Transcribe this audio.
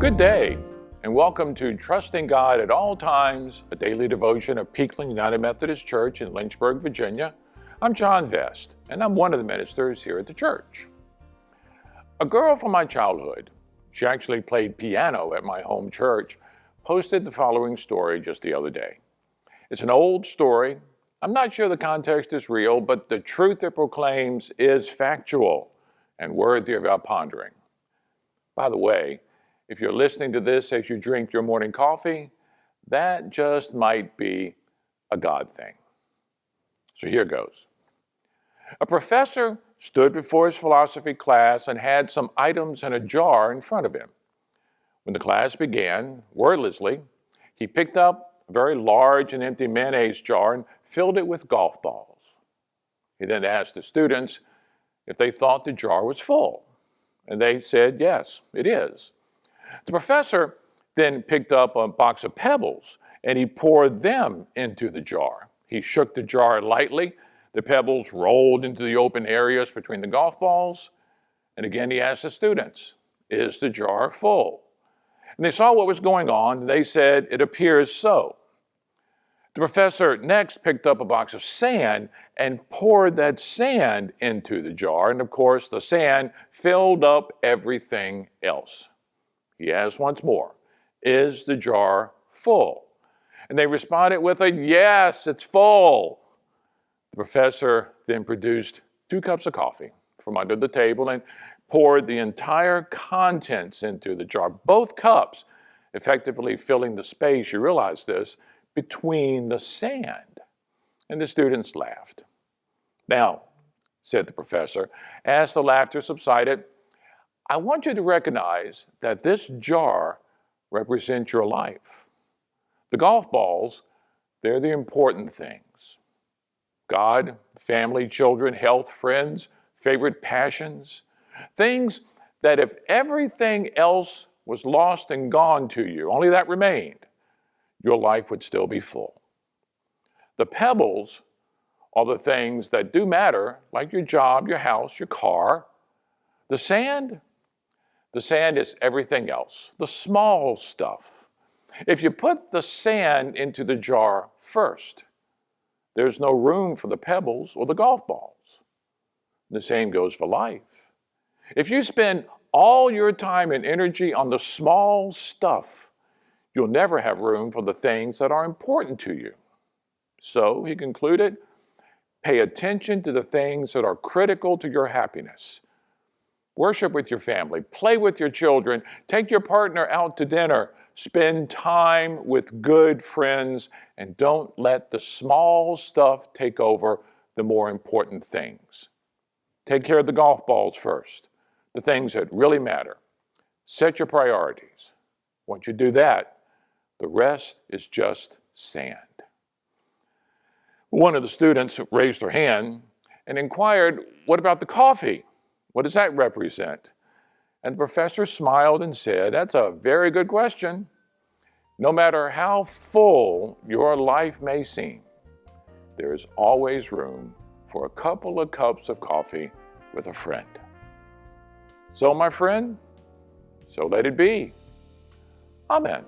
Good day, and welcome to Trusting God at All Times, a daily devotion of Peakland United Methodist Church in Lynchburg, Virginia. I'm John Vest, and I'm one of the ministers here at the church. A girl from my childhood, she actually played piano at my home church, posted the following story just the other day. It's an old story. I'm not sure the context is real, but the truth it proclaims is factual and worthy of our pondering. By the way, if you're listening to this as you drink your morning coffee, that just might be a God thing. So here goes. A professor stood before his philosophy class and had some items in a jar in front of him. When the class began, wordlessly, he picked up a very large and empty mayonnaise jar and filled it with golf balls. He then asked the students if they thought the jar was full, and they said, yes, it is. The professor then picked up a box of pebbles and he poured them into the jar. He shook the jar lightly. The pebbles rolled into the open areas between the golf balls. And again, he asked the students, is the jar full? And they saw what was going on. And they said, it appears so. The professor next picked up a box of sand and poured that sand into the jar. And of course, the sand filled up everything else. He asked once more, is the jar full? And they responded with a yes, it's full. The professor then produced 2 cups of coffee from under the table and poured the entire contents into the jar, both cups, effectively filling the space, you realize this, between the sand. And the students laughed. Now, said the professor, as the laughter subsided, I want you to recognize that this jar represents your life. The golf balls, they're the important things. God, family, children, health, friends, favorite passions, things that if everything else was lost and gone to you, only that remained, your life would still be full. The pebbles are the things that do matter, like your job, your house, your car. The sand is everything else, the small stuff. If you put the sand into the jar first, there's no room for the pebbles or the golf balls. The same goes for life. If you spend all your time and energy on the small stuff, you'll never have room for the things that are important to you. So, he concluded, pay attention to the things that are critical to your happiness. Worship with your family, play with your children, take your partner out to dinner, spend time with good friends, and don't let the small stuff take over the more important things. Take care of the golf balls first, the things that really matter. Set your priorities. Once you do that, the rest is just sand. One of the students raised her hand and inquired, what about the coffee? What does that represent? And the professor smiled and said, that's a very good question. No matter how full your life may seem, there is always room for a couple of cups of coffee with a friend. So, my friend, so let it be. Amen.